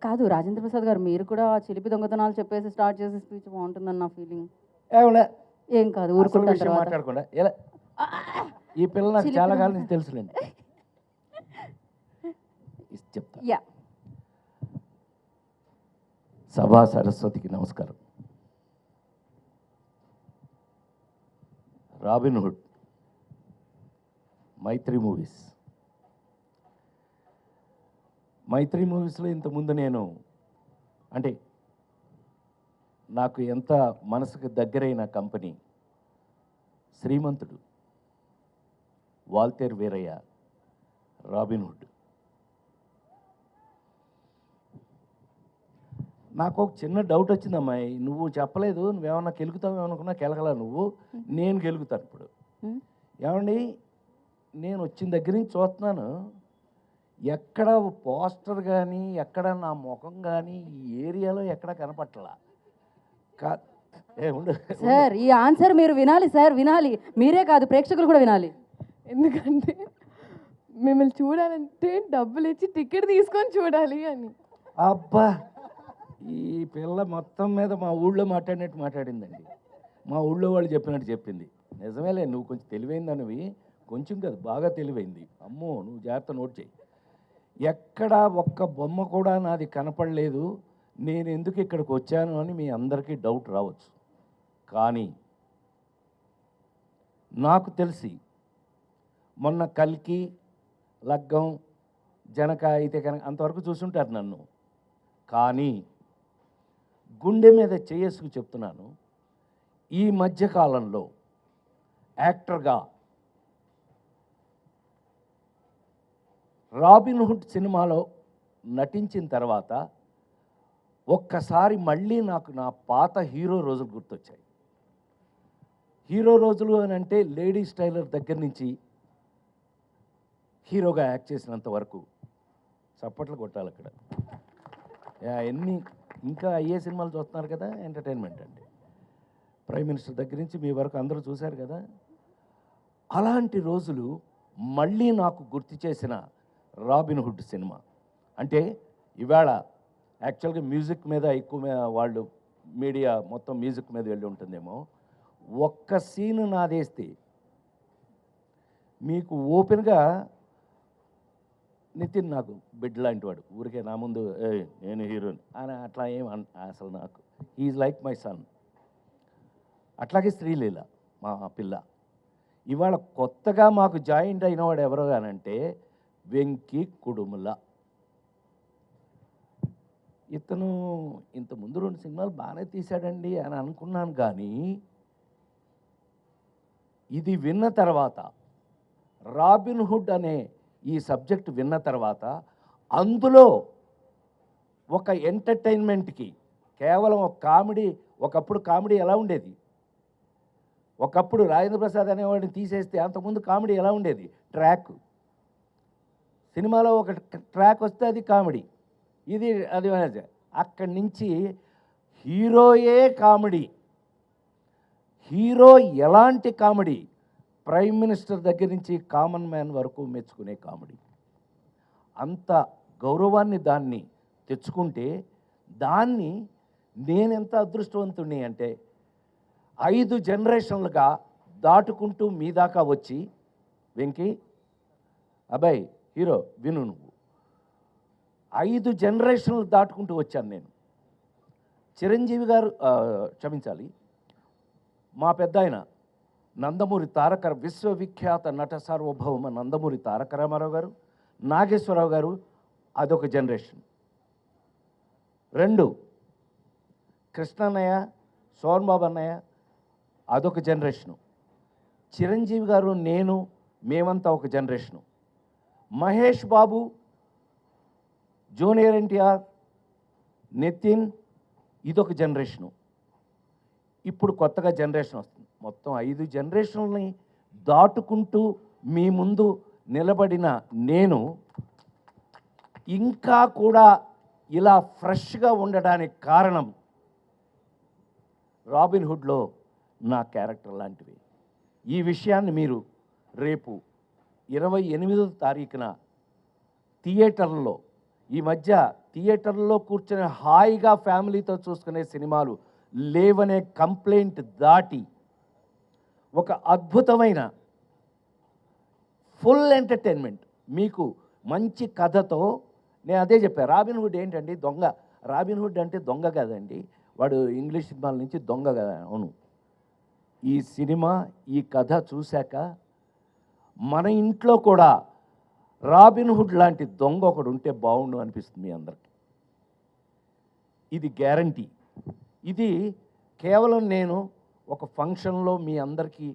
కాదు రాజేంద్ర ప్రసాద్ గారు, మీరు కూడా చిలిపి దొంగతనాలు చెప్పేసి స్టార్ట్ చేసే స్పీచ్ బాగుంటుందని నా ఫీలింగ్. ఏమన్నా ఏం కాదు, ఊరుకుంటాను తర్వాత. మాట్లాడకుండా ఎలా ఈ పిల్ల నాకు చాలా కాలం నుంచి తెలుసులేండి. చెప్తా. యా. సభా సరస్వతికి నమస్కారం. రాబిన్ హుడ్, మైత్రి మూవీస్లో ఇంతకుముందు నేను అంటే నాకు ఎంత మనసుకు దగ్గరైన కంపెనీ శ్రీమంతుడు, వాల్తేర్ వీరయ్య, రాబిన్ హుడ్. నాకు ఒక చిన్న డౌట్ వచ్చింది, అమ్మాయి నువ్వు చెప్పలేదు, నువ్వేమన్నా కెలుగుతావు అనుకున్నా కెలగలా నువ్వు, నేను కెలుగుతాను ఇప్పుడు. ఏమండి, నేను వచ్చిన దగ్గర నుంచి చూస్తున్నాను, ఎక్కడ పోస్టర్ కానీ ఎక్కడ నా ముఖం కానీ ఈ ఏరియాలో ఎక్కడ కనపట్టలా. సార్ ఈ ఆన్సర్ మీరు వినాలి సార్, వినాలి. మీరే కాదు, ప్రేక్షకులు కూడా వినాలి. ఎందుకంటే మిమ్మల్ని చూడాలంటే డబ్బులు ఇచ్చి టికెట్ తీసుకొని చూడాలి అని. అబ్బా, ఈ పిల్ల మొత్తం మీద మా ఊళ్ళో మాట్లాడినట్టు మాట్లాడిందండి. మా ఊళ్ళో వాళ్ళు చెప్పినట్టు చెప్పింది. నిజమేలే, నువ్వు కొంచెం తెలివైందనివి, కొంచెం కాదు బాగా తెలివైంది. అమ్మో, నువ్వు జాగ్రత్త నోట్ చేయి. ఎక్కడ ఒక్క బొమ్మ కూడా నాది కనపడలేదు, నేను ఎందుకు ఇక్కడికి వచ్చాను అని మీ అందరికీ డౌట్ రావచ్చు. కానీ నాకు తెలిసి మొన్న కల్కి, లగ్గం, జనక అయితే కనుక అంతవరకు చూసుంటారు నన్ను. కానీ గుండె మీద చేసుకు చెప్తున్నాను, ఈ మధ్యకాలంలో యాక్టర్గా రాబిన్ హుడ్ సినిమాలో నటించిన తర్వాత ఒక్కసారి మళ్ళీ నాకు నా పాత హీరో రోజులు గుర్తొచ్చాయి. హీరో రోజులు అని అంటే లేడీస్ టైలర్ దగ్గర నుంచి హీరోగా యాక్ట్ చేసినంత వరకు చప్పట్లు కొట్టాలి అక్కడ. ఎన్ని ఇంకా అయ్యే సినిమాలు చూస్తున్నారు కదా, ఎంటర్టైన్మెంట్ అండి. ప్రైమ్ మినిస్టర్ దగ్గర నుంచి మీ వరకు అందరూ చూశారు కదా. అలాంటి రోజులు మళ్ళీ నాకు గుర్తు చేసిన రాబిన్ హుడ్ సినిమా. అంటే ఇవాళ యాక్చువల్గా మ్యూజిక్ మీద ఎక్కువ వాళ్ళు మీడియా మొత్తం మ్యూజిక్ మీద వెళ్ళి ఉంటుందేమో. ఒక్క సీను నాదేస్తే మీకు ఓపెన్గా, నితిన్ నాకు బిడ్ లాంటి వాడు, ఊరికే నా ముందు నేను హీరోని అని అట్లా ఏం అసలు నాకు ఈజ్ లైక్ మై సన్. అట్లాగే శ్రీలీల మా పిల్ల. ఇవాళ కొత్తగా మాకు జాయింట్ అయినవాడు ఎవరో కానంటే వెంకీ కుడుముల. ఇతను ఇంతకుముందు 2 సినిమాలు బాగానే తీశాడండి అని అనుకున్నాను. కానీ ఇది విన్న తర్వాత, రాబిన్ హుడ్ అనే ఈ సబ్జెక్ట్ విన్న తర్వాత, అందులో ఒక ఎంటర్టైన్మెంట్కి కేవలం ఒక కామెడీ, ఒకప్పుడు కామెడీ ఎలా ఉండేది, ఒకప్పుడు రాజేంద్ర ప్రసాద్ అనేవాడిని తీసేస్తే అంతకుముందు కామెడీ ఎలా ఉండేది, ట్రాక్ సినిమాలో ఒక ట్రాక్ వస్తే అది కామెడీ, ఇది అది. అక్కడి నుంచి హీరోయే కామెడీ, హీరో ఎలాంటి కామెడీ, ప్రైమ్ మినిస్టర్ దగ్గర నుంచి కామన్ మ్యాన్ వరకు మెచ్చుకునే కామెడీ. అంత గౌరవాన్ని దాన్ని తెచ్చుకుంటే, దాన్ని నేనెంత అదృష్టవంతుణ్ణి అంటే 5 జనరేషన్లుగా దాటుకుంటూ మీ దాకా వచ్చి, వెంకీ అబ్బాయి హీరో విను, నువ్వు 5 జనరేషన్లు దాటుకుంటూ వచ్చాను నేను. చిరంజీవి గారు, క్షమించాలి, మా పెద్ద ఆయన నందమూరి విశ్వవిఖ్యాత నట సార్వభౌమ నందమూరి తారక రామారావు గారు, నాగేశ్వరరావు గారు, అదొక జనరేషన్. 2 కృష్ణన్నయ్య, సోన్బాబు అన్నయ్య, అదొక జనరేషను. చిరంజీవి గారు, నేను, మేమంతా ఒక జనరేషను. మహేష్ బాబు, జూనియర్ ఎన్టీఆర్, నితిన్, ఇదొక జనరేషను. ఇప్పుడు కొత్తగా జనరేషన్ వస్తుంది. మొత్తం 5 జనరేషన్లని దాటుకుంటూ మీ ముందు నిలబడిన నేను ఇంకా కూడా ఇలా ఫ్రెష్గా ఉండడానికి కారణం రాబిన్ హుడ్లో నా క్యారెక్టర్ లాంటివి. ఈ విషయాన్ని మీరు రేపు 28వ తారీఖున థియేటర్లో ఈ మధ్య థియేటర్లో కూర్చొని హాయిగా ఫ్యామిలీతో చూసుకునే సినిమాలు లేవనే కంప్లైంట్ దాటి ఒక అద్భుతమైన ఫుల్ ఎంటర్టైన్మెంట్ మీకు మంచి కథతో, నేను అదే చెప్పాను, రాబిన్ హుడ్ ఏంటండి దొంగ, రాబిన్ హుడ్ అంటే దొంగ కదండి, వాడు ఇంగ్లీష్ సినిమాల నుంచి దొంగ కదా, అవును. ఈ సినిమా ఈ కథ చూశాక మన ఇంట్లో కూడా రాబిన్ హుడ్ లాంటి దొంగ ఒకడు ఉంటే బాగుండు అనిపిస్తుంది మీ అందరికీ. ఇది గ్యారంటీ. ఇది కేవలం నేను ఒక ఫంక్షన్లో మీ అందరికీ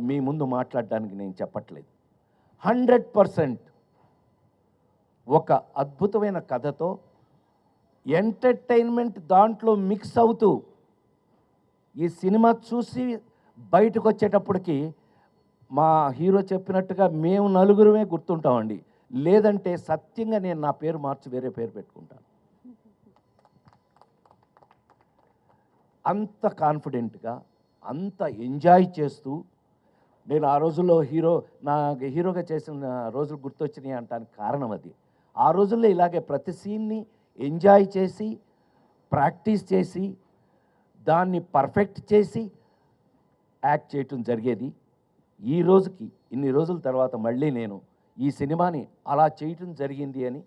మీ ముందు మాట్లాడడానికి నేను చెప్పట్లేదు. 100% ఒక అద్భుతమైన కథతో ఎంటర్టైన్మెంట్ దాంట్లో మిక్స్ అవుతూ ఈ సినిమా చూసి బయటకు వచ్చేటప్పటికి మా హీరో చెప్పినట్టుగా మేము నలుగురమే గుర్తుంటామండి. లేదంటే సత్యంగా నేను నా పేరు మార్చి వేరే పేరు పెట్టుకుంటాను. అంత కాన్ఫిడెంట్గా, అంత ఎంజాయ్ చేస్తూ, నేను ఆ రోజుల్లో హీరోగా చేసిన రోజులు గుర్తొచ్చినాయి అంటానికి కారణం అది. ఆ రోజుల్లో ఇలాగే ప్రతి సీన్ని ఎంజాయ్ చేసి, ప్రాక్టీస్ చేసి, దాన్ని పర్ఫెక్ట్ చేసి యాక్ట్ చేయటం జరిగేది. ఈ రోజుకి ఇన్ని రోజుల తర్వాత మళ్ళీ నేను ఈ సినిమాని అలా చేయటం జరిగింది అని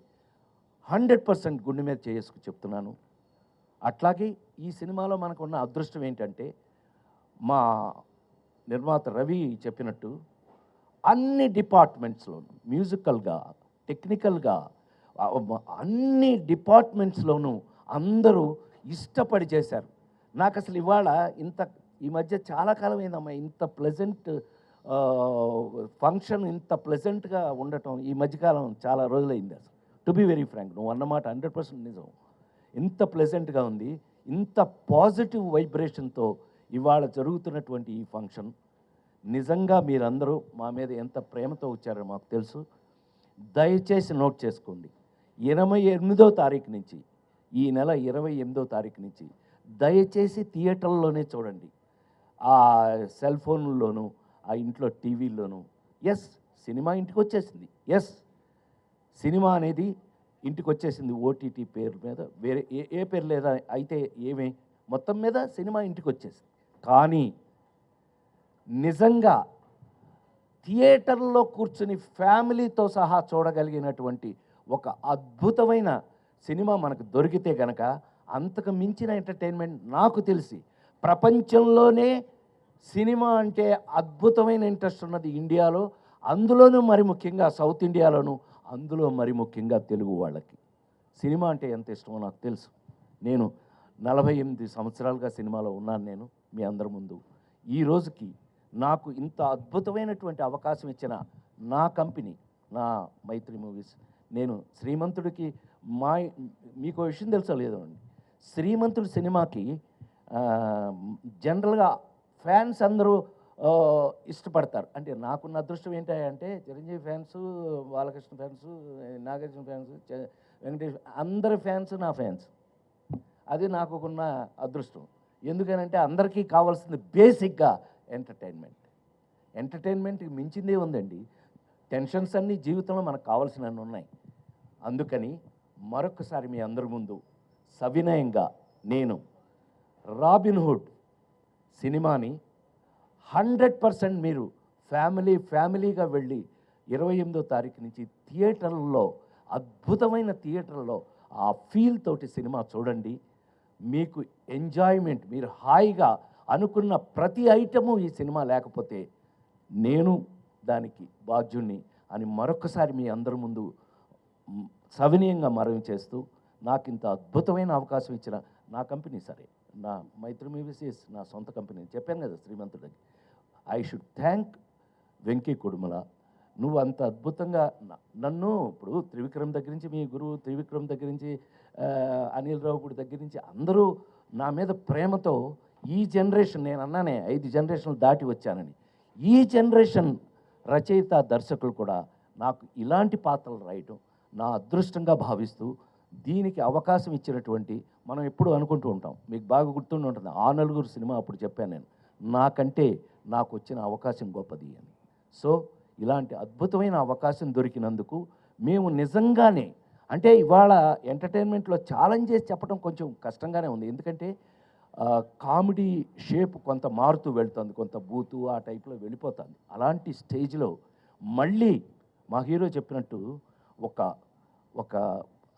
100% గుండె మీద చేసుకు చెప్తున్నాను. అట్లాగే ఈ సినిమాలో మనకు ఉన్న అదృష్టం ఏంటంటే, మా నిర్మాత రవి చెప్పినట్టు అన్ని డిపార్ట్మెంట్స్లోనూ, మ్యూజికల్గా, టెక్నికల్గా, అన్ని డిపార్ట్మెంట్స్లోనూ అందరూ ఇష్టపడి చేశారు. నాకు అసలు ఇవాళ ఈ మధ్య చాలా కాలం అయిందమ్మా ఇంత ప్లెజెంట్ ఫంక్షన్, ఇంత ప్లెజెంట్గా ఉండటం ఈ మధ్యకాలం చాలా రోజులైంది. అసలు టు బి వెరీ ఫ్రాంక్, నువ్వు అన్నమాట 100% నిజం. ఇంత ప్లెజెంట్గా ఉంది, ఇంత పాజిటివ్ వైబ్రేషన్తో ఇవాళ జరుగుతున్నటువంటి ఈ ఫంక్షన్. నిజంగా మీరందరూ మా మీద ఎంత ప్రేమతో వచ్చారో మాకు తెలుసు. దయచేసి నోట్ చేసుకోండి, 28వ తారీఖు నుంచి, ఈ నెల 28వ తారీఖు నుంచి దయచేసి థియేటర్లోనే చూడండి. ఆ సెల్ ఫోన్లోనూ, ఆ ఇంట్లో టీవీల్లోనూ. ఎస్, సినిమా ఇంటికి వచ్చేసింది. ఎస్, సినిమా అనేది ఇంటికి వచ్చేసింది ఓటీటీ పేరు మీద, వేరే ఏ పేరు లేదా అయితే ఏమే, మొత్తం మీద సినిమా ఇంటికి వచ్చేసింది. కానీ నిజంగా థియేటర్లో కూర్చుని ఫ్యామిలీతో సహా చూడగలిగినటువంటి ఒక అద్భుతమైన సినిమా మనకు దొరికితే కనుక అంతకు మించిన ఎంటర్టైన్మెంట్ నాకు తెలిసి ప్రపంచంలోనే సినిమా అంటే అద్భుతమైన ఇంట్రెస్ట్ ఉన్నది ఇండియాలో, అందులోనూ మరి ముఖ్యంగా సౌత్ ఇండియాలోనూ, అందులో మరి ముఖ్యంగా తెలుగు వాళ్ళకి సినిమా అంటే ఎంత ఇష్టమో నాకు తెలుసు. నేను 48 సంవత్సరాలుగా సినిమాలో ఉన్నాను. నేను మీ అందరి ముందు ఈ రోజుకి నాకు ఇంత అద్భుతమైనటువంటి అవకాశం ఇచ్చిన నా కంపెనీ, నా మైత్రి మూవీస్. నేను శ్రీమంతుడికి మీకు విషయం తెలుసో లేదో అండి, శ్రీమంతుడి సినిమాకి జనరల్గా ఫ్యాన్స్ అందరూ ఇష్టపడతారు. అంటే నాకున్న అదృష్టం ఏంటంటే Chiranjeevi fans, Balakrishna fans, Nagarjuna fans, Venkatesh, అందరి ఫ్యాన్స్ నా ఫ్యాన్స్. అది నాకున్న అదృష్టం. ఎందుకనంటే అందరికీ కావాల్సింది బేసిక్గా ఎంటర్టైన్మెంట్కి మించిందే ఉందండి. టెన్షన్స్ అన్నీ జీవితంలో మనకు కావాల్సినవి ఉన్నాయి. అందుకని మరొకసారి మీ అందరి ముందు సవినయంగా నేను రాబిన్ హుడ్ సినిమాని 100% మీరు ఫ్యామిలీగా వెళ్ళి 28వ తారీఖు నుంచి థియేటర్లో, అద్భుతమైన థియేటర్లో ఆ ఫీల్ తోటి సినిమా చూడండి. మీకు ఎంజాయ్మెంట్, మీరు హాయిగా అనుకున్న ప్రతి ఐటము ఈ సినిమా లేకపోతే నేను దానికి బాధ్యుణ్ణి అని మరొకసారి మీ అందరి ముందు సవినయంగా మనవి చేస్తూ, నాకు ఇంత అద్భుతమైన అవకాశం ఇచ్చిన నా కంపెనీ, సరే నా మైత్రి మూవీస్ నా సొంత కంపెనీ చెప్పాను కదా శ్రీమంతుడికి, I should thank Venky Kudumula. నువ్వు అంత అద్భుతంగా నన్ను ఇప్పుడు త్రివిక్రమ్ దగ్గర నుంచి, మీ గురువు త్రివిక్రమ్ దగ్గర నుంచి, అనిల్ రావుపూడి దగ్గర నుంచి అందరూ నా మీద ప్రేమతో ఈ జనరేషన్, నేను అన్నానే 5 జనరేషన్లు దాటి వచ్చానని, ఈ జనరేషన్ రచయిత దర్శకులు కూడా నాకు ఇలాంటి పాత్రలు రాయటం నా అదృష్టంగా భావిస్తూ, దీనికి అవకాశం ఇచ్చినటువంటి, మనం ఎప్పుడు అనుకుంటూ ఉంటాం, మీకు బాగా గుర్తుండి ఉంటుంది, ఆ నలుగురు సినిమా అప్పుడు చెప్పాను నేను, నాకంటే నాకు వచ్చిన అవకాశం గొప్పది అని. సో ఇలాంటి అద్భుతమైన అవకాశం దొరికినందుకు మేము నిజంగానే అంటే ఇవాళ ఎంటర్టైన్మెంట్లో ఛాలెంజ్ చేసి చెప్పడం కొంచెం కష్టంగానే ఉంది. ఎందుకంటే కామెడీ షేప్ కొంత మారుతూ వెళ్తుంది, కొంత బూతు ఆ టైప్లో వెళ్ళిపోతుంది. అలాంటి స్టేజ్లో మళ్ళీ మా హీరో చెప్పినట్టు ఒక ఒక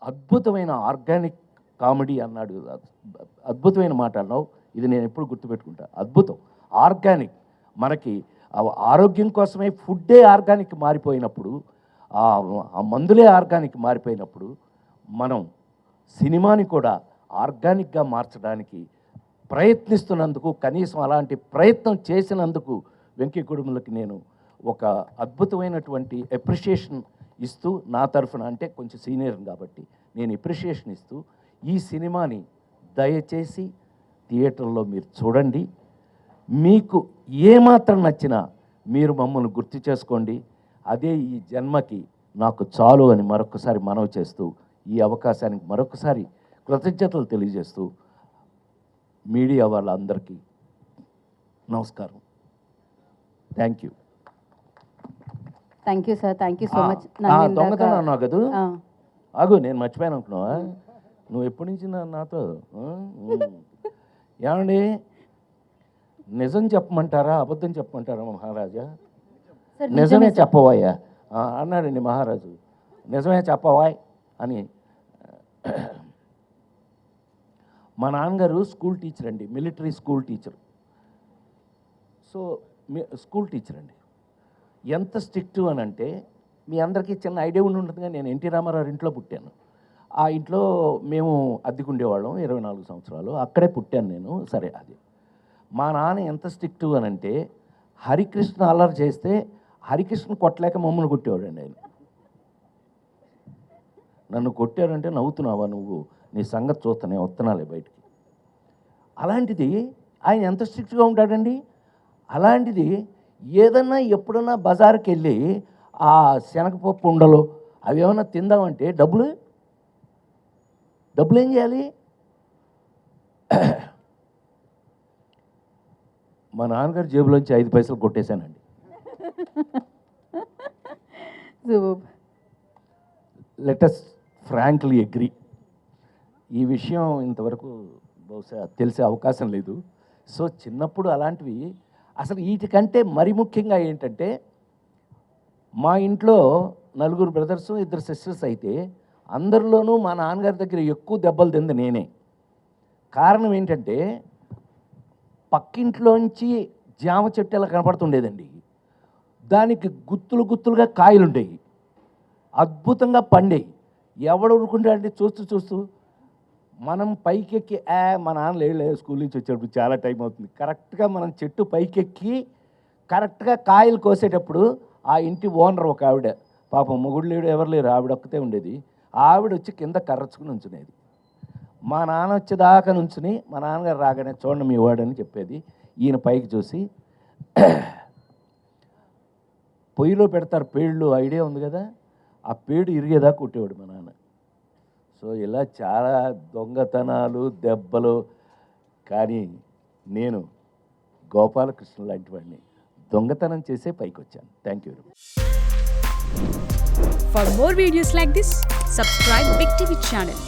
అద్భుతమైన ఆర్గానిక్ కామెడీ అన్నాడు. అద్భుతమైన మాట అన్నావు, ఇది నేను ఎప్పుడు గుర్తుపెట్టుకుంటా. అద్భుతం, ఆర్గానిక్. మనకి ఆరోగ్యం కోసమే ఫుడ్డే ఆర్గానిక్ మారిపోయినప్పుడు, ఆ మందులే ఆర్గానిక్ మారిపోయినప్పుడు, మనం సినిమాని కూడా ఆర్గానిక్గా మార్చడానికి ప్రయత్నిస్తున్నందుకు, కనీసం అలాంటి ప్రయత్నం చేసినందుకు వెంకీ కుటుంబలకి నేను ఒక అద్భుతమైనటువంటి అప్రిషియేషన్ ఇస్తూ, నా తరఫున, అంటే కొంచెం సీనియర్ కాబట్టి నేను అప్రిషియేషన్ ఇస్తూ, ఈ సినిమాని దయచేసి థియేటర్లో మీరు చూడండి. మీకు ఏమాత్రం నచ్చినా మీరు మమ్మల్ని గుర్తు చేసుకోండి. అదే ఈ జన్మకి నాకు చాలు అని మరొకసారి మనవి చేస్తూ, ఈ అవకాశానికి మరొకసారి కృతజ్ఞతలు తెలియజేస్తూ, మీడియా వాళ్ళందరికీ నమస్కారం. Thank you. Thank you sir, thank you so much. దొంగతనం అన్నావు కదా, ఆగు, నేను మర్చిపోయాను అనుకున్నావా? నువ్వు ఎప్పటి నుంచి నాతో ఏమండి, నిజం చెప్పమంటారా అబద్ధం చెప్పమంటారా మహారాజా? నిజమే చెప్పవాయా అన్నాడండి మహారాజు. నిజమే చెప్పవాయ్ అని. మా నాన్నగారు స్కూల్ టీచర్ అండి, military school teacher. So school teacher అండి. ఎంత స్ట్రిక్ట్ అని అంటే, మీ అందరికీ చిన్న ఐడియా ఉండి ఉంటుందిగా, నేను ఎన్టీ రామారావు ఇంట్లో పుట్టాను. ఆ ఇంట్లో మేము అద్దెకుండేవాళ్ళం 24 సంవత్సరాలు, అక్కడే పుట్టాను నేను. సరే, అది మా నాన్న ఎంత స్ట్రిక్ట్ అని అంటే, హరికృష్ణ అల్లరి చేస్తే హరికృష్ణ కొట్టలేక మమ్మల్ని కొట్టేవాడండి ఆయన. నన్ను కొట్టారంటే నవ్వుతున్నావా నువ్వు, నీ సంగతి చూస్తానే వస్తున్నాలే బయటికి. అలాంటిది ఆయన ఎంత స్ట్రిక్ట్గా ఉంటాడండి. అలాంటిది ఏదన్నా ఎప్పుడన్నా బజార్కి వెళ్ళి ఆ శనగపప్పు ఉండలు అవి ఏమన్నా తిందామంటే డబ్బులు ఏం చేయాలి? మా నాన్నగారి జేబులోంచి 5 పైసలు కొట్టేశానండి. Let us frankly agree. ఈ విషయం ఇంతవరకు బహుశా తెలిసే అవకాశం లేదు. సో చిన్నప్పుడు అలాంటివి అసలు వీటికంటే మరి ముఖ్యంగా ఏంటంటే, మా ఇంట్లో 4 బ్రదర్స్ 2 సిస్టర్స్ అయితే అందరిలోనూ మా నాన్నగారి దగ్గర ఎక్కువ దెబ్బలు తింది నేనే. కారణం ఏంటంటే, పక్కింట్లోంచి జామ చెట్టు ఎలా కనపడుతుండేదండి, దానికి గుత్తులుగా కాయలు ఉండేవి, అద్భుతంగా పండేవి. ఎవడు ఊరుకుంటాడంటే చూస్తూ మనం పైకెక్కి మా నాన్న లేదు స్కూల్ నుంచి వచ్చేటప్పుడు చాలా టైం అవుతుంది, కరెక్ట్గా మనం చెట్టు పైకెక్కి కరెక్ట్గా కాయలు కోసేటప్పుడు ఆ ఇంటి ఓనర్ ఒక ఆవిడ, పాపం మొగుడు లేడు ఎవరు లేరు, ఆవిడ ఒక్కతే ఉండేది. ఆవిడ వచ్చి కింద కర్రచ్చుకుని ఉంచునేది. మా నాన్న వచ్చేదాకా నుంచుని మా నాన్నగారు రాగానే చూడండి మీ వాడని చెప్పేది. ఈయన పైకి చూసి పొయ్యిలో పెడతారు పేళ్ళు, ఐడియా ఉంది కదా, ఆ పేడు ఇరిగేదాకా కొట్టేవాడు మా నాన్న. సో ఇలా చాలా దొంగతనాలు దెబ్బలు. కానీ నేను గోపాలకృష్ణ లాంటి వాడిని దొంగతనం చేసే పైకి వచ్చాను. Thank you. For more videos like this, subscribe Big TV channel.